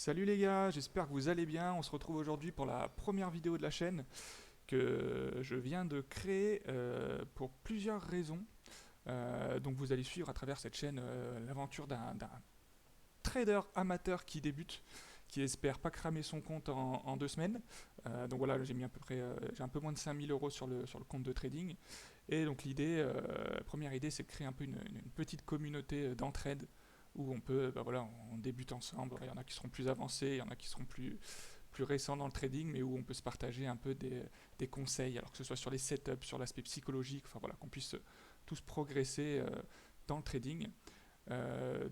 Salut les gars, j'espère que vous allez bien. On se retrouve aujourd'hui pour la première vidéo de la chaîne que je viens de créer pour plusieurs raisons. Donc vous allez suivre à travers cette chaîne l'aventure d'un trader amateur qui débute, qui espère pas cramer son compte en 2 semaines. Donc voilà, j'ai mis à peu près, j'ai un peu moins de 5 000 € sur le compte de trading. Et donc l'idée, première idée, c'est de créer un peu une petite communauté d'entraide où on peut, bah voilà, on débute ensemble. Il y en a qui seront plus avancés, il y en a qui seront plus récents dans le trading, mais où on peut se partager un peu des conseils, alors que ce soit sur les setups, sur l'aspect psychologique, enfin voilà, qu'on puisse tous progresser dans le trading.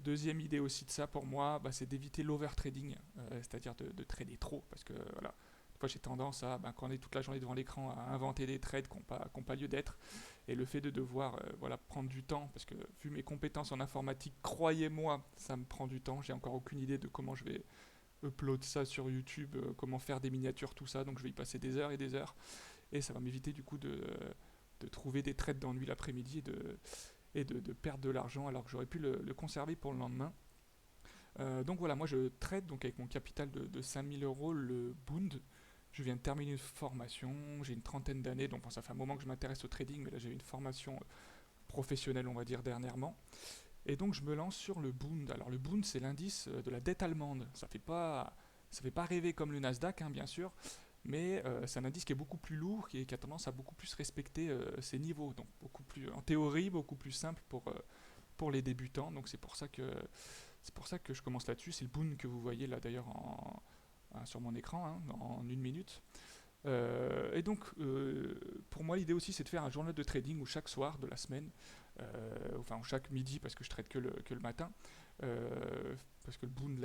Deuxième idée aussi de ça pour moi, bah, c'est d'éviter l'overtrading, c'est-à-dire de trader trop, parce que voilà, des fois j'ai tendance à, bah, quand on est toute la journée devant l'écran, à inventer des trades qui n'ont pas lieu d'être, et le fait de devoir voilà, prendre du temps, parce que vu mes compétences en informatique, croyez-moi, ça me prend du temps, j'ai encore aucune idée de comment je vais upload ça sur YouTube, comment faire des miniatures, tout ça, donc je vais y passer des heures et des heures, et ça va m'éviter du coup de trouver des trades d'ennui l'après-midi et de perdre de l'argent alors que j'aurais pu le conserver pour le lendemain. Donc voilà, moi je trade donc avec mon capital de 5 000 € le Bund. Je viens de terminer une formation, j'ai une trentaine d'années, donc bon, ça fait un moment que je m'intéresse au trading, mais là j'ai eu une formation professionnelle, on va dire, dernièrement. Et donc je me lance sur le Bund. Alors le Bund, c'est l'indice de la dette allemande. Ça fait pas rêver comme le Nasdaq, hein, bien sûr, mais c'est un indice qui est beaucoup plus lourd, qui a tendance à beaucoup plus respecter ses niveaux, donc beaucoup plus, en théorie, beaucoup plus simple pour les débutants. Donc c'est pour ça que je commence là-dessus. C'est le boon que vous voyez là d'ailleurs sur mon écran hein, en 1 minute. Et donc, pour moi, l'idée aussi, c'est de faire un journal de trading où chaque soir de la semaine, enfin chaque midi, parce que je trade que le matin, parce que le boon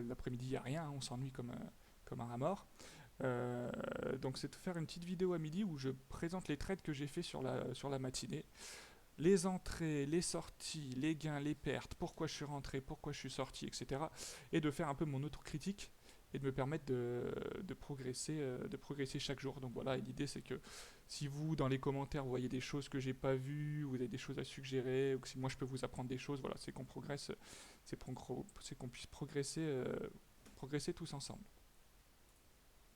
l'après-midi, il n'y a rien, hein, on s'ennuie comme un rat mort. Donc c'est de faire une petite vidéo à midi où je présente les trades que j'ai fait sur la matinée, les entrées, les sorties, les gains, les pertes, pourquoi je suis rentré, pourquoi je suis sorti, etc. Et de faire un peu mon autocritique et de me permettre de progresser chaque jour. Donc voilà, et l'idée c'est que si vous, dans les commentaires, vous voyez des choses que j'ai pas vues, ou vous avez des choses à suggérer, ou que si moi je peux vous apprendre des choses, voilà, c'est qu'on progresse, c'est qu'on puisse progresser tous ensemble.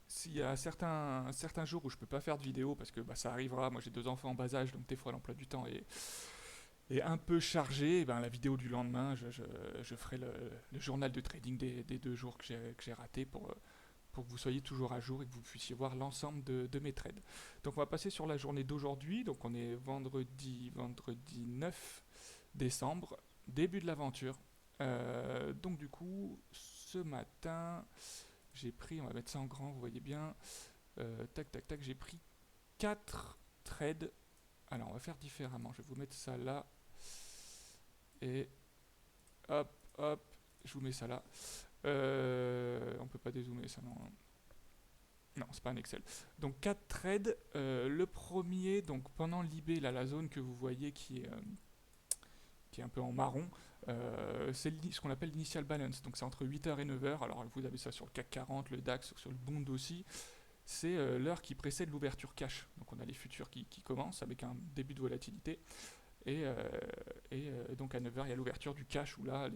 S'il y a certains jours où je peux pas faire de vidéo parce que bah, ça arrivera, moi j'ai 2 enfants en bas âge donc des fois l'emploi du temps est un peu chargé, et ben, la vidéo du lendemain je ferai le journal de trading des 2 jours que j'ai raté pour que vous soyez toujours à jour et que vous puissiez voir l'ensemble de mes trades. Donc on va passer sur la journée d'aujourd'hui, donc on est vendredi 9 décembre, début de l'aventure. Donc du coup, ce matin, j'ai pris, on va mettre ça en grand, vous voyez bien, tac tac tac, j'ai pris 4 trades. Alors on va faire différemment, je vais vous mettre ça là, et hop, hop, je vous mets ça là. On peut pas dézoomer ça, non. Non, c'est pas un Excel. Donc 4 trades. Le premier, donc pendant l'IB, là, la zone que vous voyez qui est un peu en marron, c'est ce qu'on appelle l'initial balance. Donc c'est entre 8 heures et 9 heures. Alors vous avez ça sur le CAC 40, le DAX, sur le Bond aussi. C'est l'heure qui précède l'ouverture cash. Donc on a les futurs qui commencent avec un début de volatilité. Et, euh, et donc à 9 heures, il y a l'ouverture du cash où là,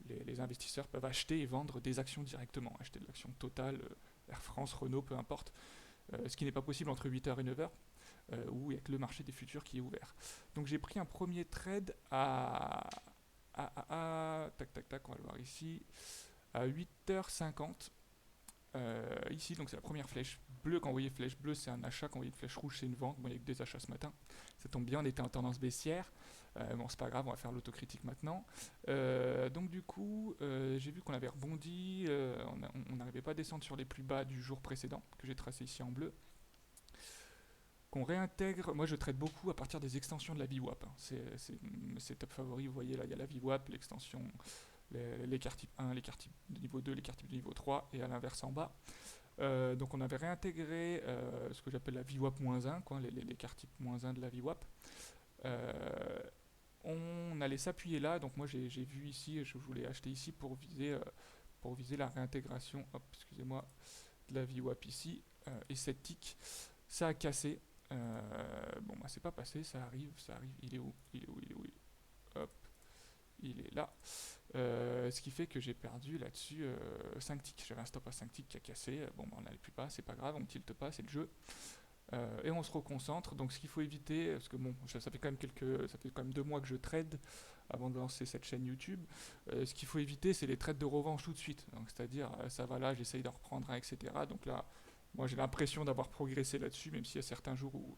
les investisseurs peuvent acheter et vendre des actions directement. Acheter de l'action Total, Air France, Renault, peu importe. Ce qui n'est pas possible entre 8 heures et 9 heures, où il n'y a que le marché des futurs qui est ouvert. Donc j'ai pris un premier trade tac tac tac, on va le voir ici, à 8h50. Ici, donc c'est la première flèche bleue. Quand vous voyez flèche bleue, c'est un achat. Quand vous voyez flèche rouge, c'est une vente. Bon, il y a que des achats ce matin. Ça tombe bien, on était en tendance baissière. Bon, c'est pas grave, on va faire l'autocritique maintenant. Donc du coup, j'ai vu qu'on avait rebondi. On n'arrivait pas à descendre sur les plus bas du jour précédent, que j'ai tracé ici en bleu. Qu'on réintègre, moi je traite beaucoup à partir des extensions de la VWAP, hein. C'est mes setups favoris, vous voyez là, il y a la VWAP, l'extension, l'écart type 1, l'écart type de niveau 2, l'écart type de niveau 3, et à l'inverse en bas. Donc on avait réintégré ce que j'appelle la VWAP-1, quoi, l'écart type -1 de la VWAP. Euh, on allait s'appuyer là, donc moi j'ai vu ici, je voulais acheter ici pour viser la réintégration, hop, excusez-moi, de la VWAP ici, et cette tick, ça a cassé. Bon bah c'est pas passé, ça arrive, il est où, hop, il est là. Ce qui fait que j'ai perdu là-dessus 5 ticks. J'avais un stop à 5 ticks qui a cassé. Bon, bah, on n'allait plus pas, c'est pas grave, on tilte pas, c'est le jeu. Et on se reconcentre. Donc ce qu'il faut éviter, parce que bon, ça fait quand même ça fait quand même 2 mois que je trade avant de lancer cette chaîne YouTube. Ce qu'il faut éviter, c'est les trades de revanche tout de suite. Donc c'est-à-dire, ça va là, j'essaye d'en reprendre un, etc. Donc là, moi j'ai l'impression d'avoir progressé là-dessus, même s'il y a certains jours où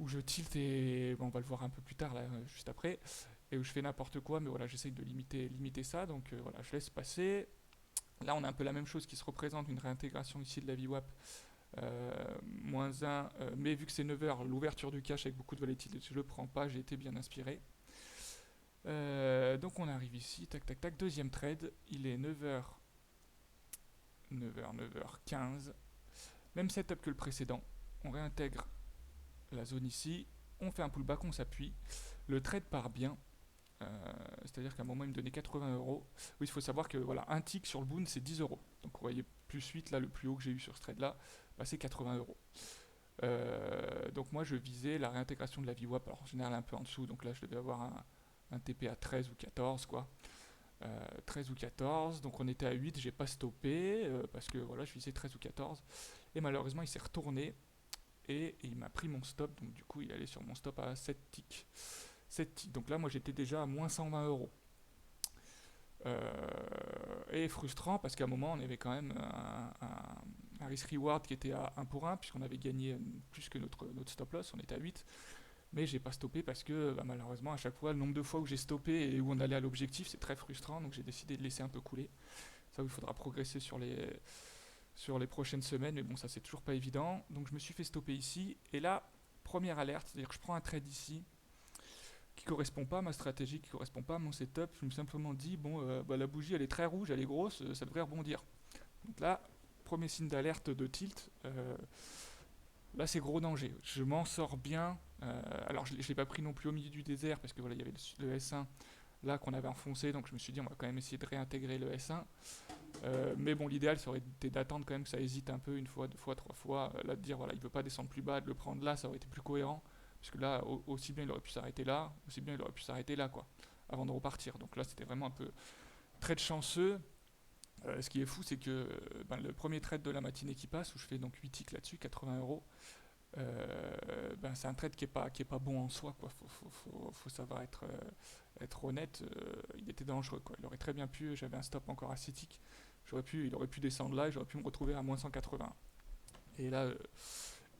je tilte et bon, on va le voir un peu plus tard, là, juste après, et où je fais n'importe quoi, mais voilà, j'essaye de limiter ça. Donc voilà, je laisse passer. Là, on a un peu la même chose qui se représente, une réintégration ici de la VWAP. -1, mais vu que c'est 9h, l'ouverture du cache avec beaucoup de volatilité, je le prends pas, j'ai été bien inspiré. Donc on arrive ici, tac tac tac, deuxième trade, il est 9h15, même setup que le précédent, on réintègre la zone ici, on fait un pullback, on s'appuie, le trade part bien, c'est-à-dire qu'à un moment il me donnait 80 euros. Oui, il faut savoir que voilà, un tick sur le boon c'est 10 euros, donc vous voyez plus 8 là, le plus haut que j'ai eu sur ce trade là, bah, c'est 80 euros. Donc moi je visais la réintégration de la VWAP, alors en général un peu en dessous, donc là je devais avoir un TP à 13 ou 14 quoi. 13 ou 14, donc on était à 8, j'ai pas stoppé parce que voilà, je visais 13 ou 14 et malheureusement il s'est retourné et il m'a pris mon stop, donc du coup il allait sur mon stop à 7 ticks. 7 ticks. Donc là moi j'étais déjà à moins 120 euros. Et frustrant parce qu'à un moment on avait quand même un risk reward qui était à 1 pour 1 puisqu'on avait gagné plus que notre stop loss, on était à 8. Mais j'ai pas stoppé parce que bah, malheureusement à chaque fois le nombre de fois où j'ai stoppé et où on allait à l'objectif c'est très frustrant, donc j'ai décidé de laisser un peu couler. Ça il faudra progresser sur les prochaines semaines, mais bon ça c'est toujours pas évident. Donc je me suis fait stopper ici et là première alerte, c'est-à-dire que je prends un trade ici qui correspond pas à ma stratégie, qui correspond pas à mon setup. Je me suis simplement dit bon bah, la bougie elle est très rouge, elle est grosse, ça devrait rebondir. Donc là premier signe d'alerte de tilt. Là, c'est gros danger. Je m'en sors bien. Alors, je ne l'ai pas pris non plus au milieu du désert parce que voilà, il y avait le S1 là qu'on avait enfoncé. Donc, je me suis dit, on va quand même essayer de réintégrer le S1. Mais bon, l'idéal, ça aurait été d'attendre quand même que ça hésite un peu, une fois, deux fois, trois fois. Là, de dire, voilà, il ne veut pas descendre plus bas, de le prendre là, ça aurait été plus cohérent. Parce que là, aussi bien il aurait pu s'arrêter là, aussi bien il aurait pu s'arrêter là, quoi, avant de repartir. Donc là, c'était vraiment un peu très chanceux. Ce qui est fou, c'est que le premier trade de la matinée qui passe, où je fais donc 8 ticks là-dessus, 80 euros, c'est un trade qui est pas bon en soi, quoi. Faut savoir être honnête. Il était dangereux, quoi. Il aurait très bien pu, j'avais un stop encore à 6 ticks, il aurait pu descendre là et j'aurais pu me retrouver à moins 180. Et là,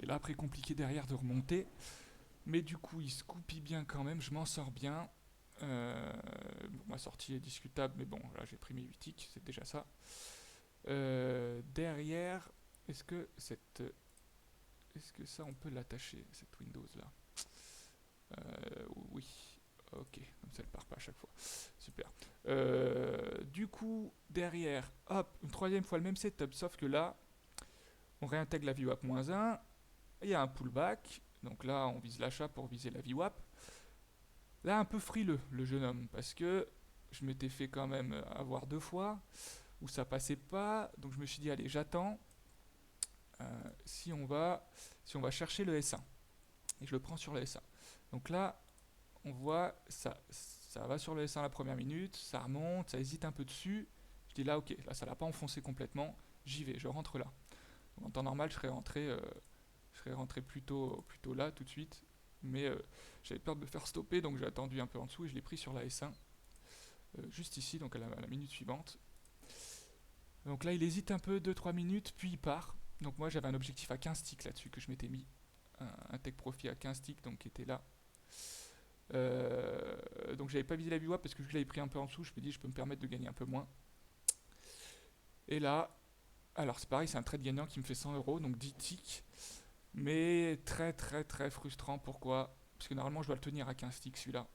après, compliqué derrière de remonter. Mais du coup, il se coupille bien quand même, je m'en sors bien. Ma sortie est discutable, mais bon, là j'ai pris mes 8 ticks, c'est déjà ça. Derrière, est-ce que ça on peut l'attacher, cette Windows là? Oui, ok, comme ça elle part pas à chaque fois. Super. Du coup, derrière, hop, une troisième fois le même setup, sauf que là, on réintègre la VWAP -1, il y a un pullback, donc là on vise l'achat pour viser la VWAP. Là, un peu frileux, le jeune homme, parce que je m'étais fait quand même avoir 2 fois, où ça passait pas, donc je me suis dit, allez, j'attends, si on va chercher le S1, et je le prends sur le S1. Donc là, on voit, ça va sur le S1 la première minute, ça remonte, ça hésite un peu dessus, je dis là, ok, là ça l'a pas enfoncé complètement, j'y vais, je rentre là. En temps normal, je serais rentré plutôt là, tout de suite, mais j'avais peur de me faire stopper, donc j'ai attendu un peu en dessous et je l'ai pris sur la S1, juste ici, donc à la minute suivante. Donc là, il hésite un peu, 2-3 minutes, puis il part. Donc moi, j'avais un objectif à 15 ticks là-dessus que je m'étais mis. Un take profit à 15 ticks, donc qui était là. Donc j'avais pas visé la VWAP parce que je l'avais pris un peu en dessous, je me dis je peux me permettre de gagner un peu moins. Et là, alors c'est pareil, c'est un trade gagnant qui me fait 100 euros, donc 10 ticks. Mais très très très frustrant, pourquoi? Parce que normalement je dois le tenir à 15 ticks celui-là.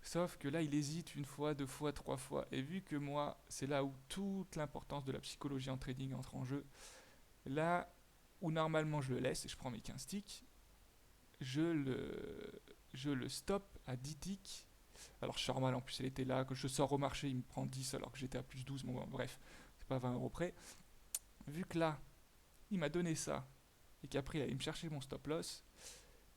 Sauf que là il hésite une fois, 2 fois, 3 fois. Et vu que moi, c'est là où toute l'importance de la psychologie en trading entre en jeu, là où normalement je le laisse et je prends mes 15 ticks, je le stoppe à 10 ticks. Alors je sors mal, en plus elle était là, quand je sors au marché il me prend 10 alors que j'étais à plus 12, bon bref, c'est pas 20 euros près. Vu que là, il m'a donné ça, et qu'après il allait me chercher mon stop loss,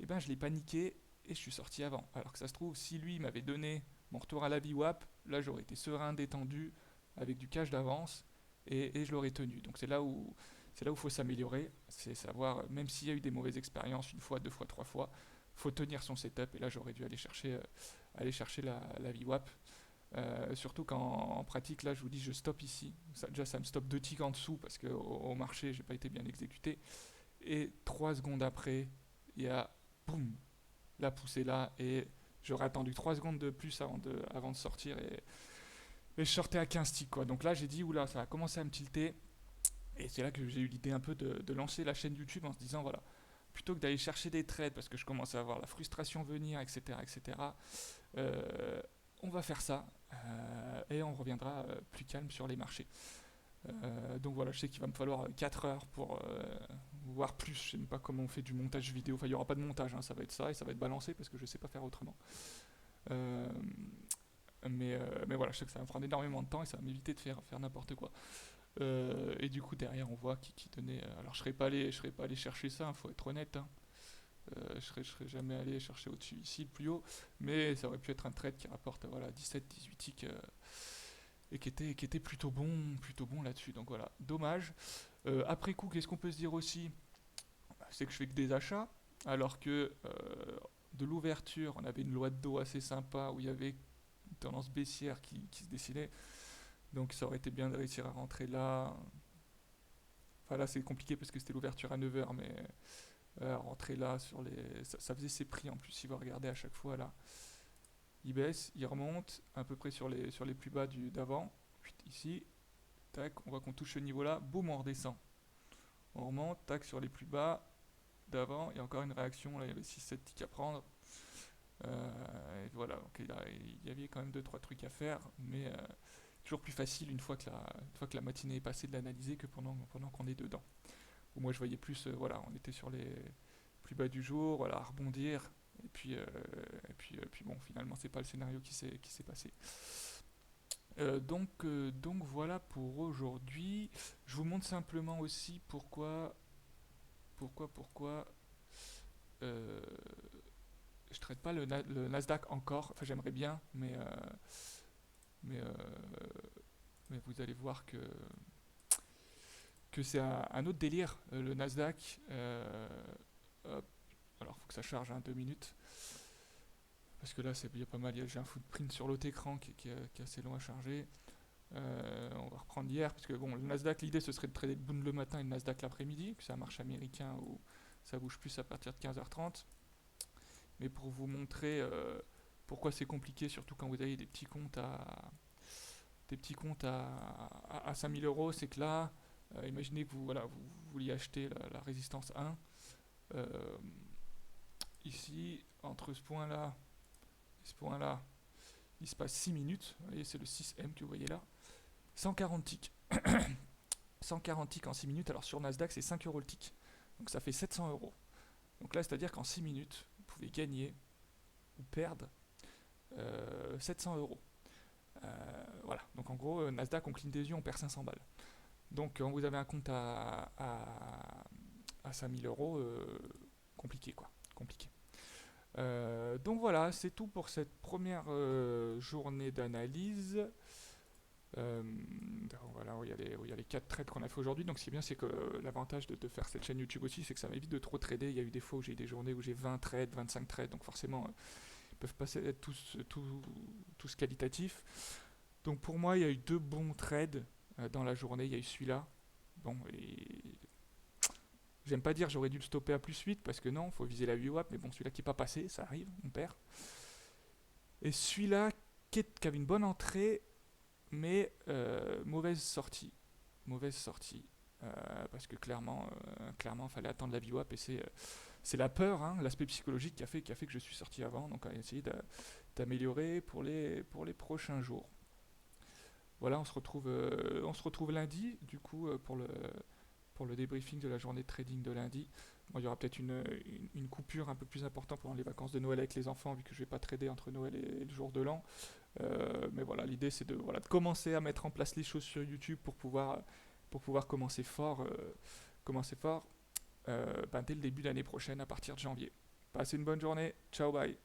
et je l'ai paniqué et je suis sorti avant. Alors que ça se trouve, si lui m'avait donné mon retour à la VWAP, là j'aurais été serein, détendu, avec du cash d'avance, et je l'aurais tenu. Donc c'est là où il faut s'améliorer, c'est savoir, même s'il y a eu des mauvaises expériences, une fois, deux fois, trois fois, faut tenir son setup, et là j'aurais dû aller chercher la VWAP. Surtout qu'en pratique, là je vous dis, je stoppe ici. Déjà ça me stoppe 2 ticks en dessous, parce qu'au marché, j'ai pas été bien exécuté. Et 3 secondes après, il y a, boum, la poussée là, et j'aurais attendu 3 secondes de plus avant de sortir, et je sortais à 15 ticks, quoi. Donc là j'ai dit, oula, ça a commencé à me tilter. Et c'est là que j'ai eu l'idée un peu de lancer la chaîne YouTube en se disant, voilà, plutôt que d'aller chercher des trades parce que je commençais à avoir la frustration venir, etc., etc., euh, on va faire ça et on reviendra plus calme sur les marchés. Donc voilà, je sais qu'il va me falloir 4 heures pour voire plus. Je sais même pas comment on fait du montage vidéo. Enfin, il n'y aura pas de montage, hein, ça va être ça et ça va être balancé parce que je sais pas faire autrement. Euh, mais voilà, je sais que ça va me prendre énormément de temps et ça va m'éviter de faire n'importe quoi. Et du coup, derrière, on voit qui donnait. Alors, je serais pas allé chercher ça, il faut être honnête, hein. Je serais jamais allé chercher au-dessus ici, le plus haut, mais ça aurait pu être un trade qui rapporte voilà, 17-18 ticks et qui était plutôt bon là-dessus. Donc voilà, dommage. Après coup, qu'est-ce qu'on peut se dire aussi? C'est que je fais que des achats, alors que de l'ouverture, on avait une loi de dos assez sympa où il y avait une tendance baissière qui se dessinait. Donc ça aurait été bien de réussir à rentrer là. Enfin là, c'est compliqué parce que c'était l'ouverture à 9 heures, mais rentrer là sur les. Ça faisait ses prix en plus, si vous regardez à chaque fois là. Il baisse, il remonte à peu près sur les plus bas d'avant. Ici, tac, on voit qu'on touche ce niveau là, boum, on redescend. On remonte, tac, sur les plus bas d'avant, il y a encore une réaction, là il y avait 6-7 ticks à prendre. Et voilà, donc il y avait quand même deux trois trucs à faire, mais toujours plus facile une fois que la matinée est passée de l'analyser que pendant qu'on est dedans. Où moi je voyais plus, voilà, on était sur les plus bas du jour, voilà, à rebondir, et puis bon, finalement c'est pas le scénario qui s'est passé. Donc voilà pour aujourd'hui. Je vous montre simplement aussi pourquoi euh, je traite pas le Nasdaq encore. Enfin, j'aimerais bien, mais, euh, mais vous allez voir que c'est un autre délire, le Nasdaq. Hop. Alors, faut que ça charge 2 minutes. Parce que là, il y a pas mal. J'ai un footprint sur l'autre écran qui est assez long à charger. On va reprendre hier, parce que bon, le Nasdaq, l'idée ce serait de trader le Bund le matin et le Nasdaq l'après-midi, que c'est un marché américain où ça bouge plus à partir de 15h30. Mais pour vous montrer pourquoi c'est compliqué, surtout quand vous avez des petits comptes à 5000 euros, c'est que là, imaginez que vous vouliez acheter la résistance 1. Euh, Ici, entre ce point-là, il se passe 6 minutes. Vous voyez, c'est le 6M que vous voyez là. 140 ticks. 140 ticks en 6 minutes. Alors sur Nasdaq, c'est 5 euros le tick. Donc ça fait 700 euros. Donc là, c'est-à-dire qu'en 6 minutes, vous pouvez gagner ou perdre 700 euros. Voilà. Donc en gros, Nasdaq, on cligne des yeux, on perd 500 balles. Donc quand vous avez un compte à 5000 euros, compliqué quoi. Compliqué. Donc voilà, c'est tout pour cette première journée d'analyse. Voilà, où il y a les 4 trades qu'on a fait aujourd'hui. Donc ce qui est bien, c'est que l'avantage de faire cette chaîne YouTube aussi, c'est que ça m'évite de trop trader. Il y a eu des fois où j'ai eu des journées où j'ai 20 trades, 25 trades, donc forcément, ils peuvent pas être tous qualitatifs. Donc pour moi, il y a eu 2 bons trades dans la journée. Il y a eu celui-là. Bon, et j'aime pas dire j'aurais dû le stopper à +8 parce que non, il faut viser la VWAP, mais bon, celui-là qui n'est pas passé, ça arrive, on perd. Et celui-là qui avait une bonne entrée, mais mauvaise sortie. Mauvaise sortie. Parce que clairement, il fallait attendre la VWAP et c'est la peur, hein, l'aspect psychologique qui a fait que je suis sorti avant. Donc on va essayer d'améliorer pour les prochains jours. Voilà, on se retrouve lundi, du coup, pour le débriefing de la journée de trading de lundi. Bon, il y aura peut-être une coupure un peu plus importante pendant les vacances de Noël avec les enfants, vu que je vais pas trader entre Noël et le jour de l'an. Mais voilà, l'idée c'est de commencer à mettre en place les choses sur YouTube pour pouvoir commencer fort, dès le début de l'année prochaine, à partir de janvier. Passez une bonne journée, ciao, bye.